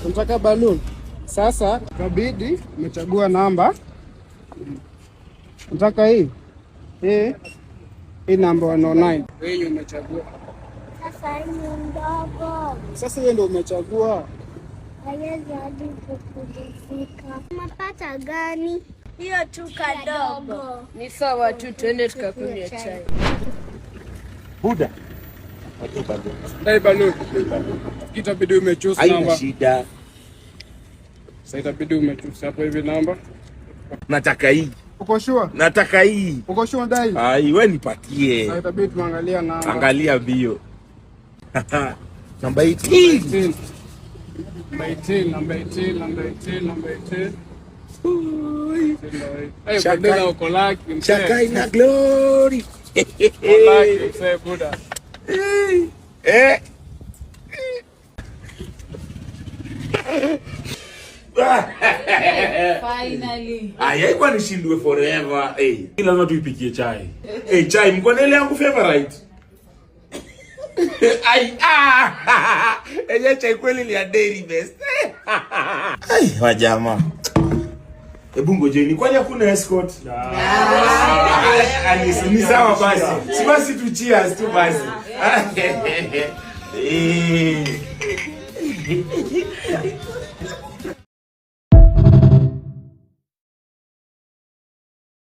Nataka balloon. Sasa kabidi umechagua namba. Nataka hii. Hii namba 109. Wewe umechagua. Sasa hii ndogo. Sasa hiyo ndio umechagua. Haiwezi hadi kufika. Umepata gani? Hiyo tu kadogo. Ni sawa tu, twende tukakunywa chai. Buda. Dai balloon. Itabidi umechoose namba. Haina shida. Sasa itabidi umechoose hapo hivi namba. Nataka hii. Uko sure? Nataka hii. Uko sure dai? Ai, wewe nipatie. Sasa itabidi tuangalia namba. Angalia bio. Namba 18. Number 18. Shakai na glory. Buda. Finally. Kwa nishindwe forever. Lazima tuipikie chai. Chai mkonele yangu favorite. Chai kweli ni ya Dairy Best. Wajama. Hebu ngojeni, kwani hakuna escort? Ni sawa basi. Si basi tu cheers tu basi.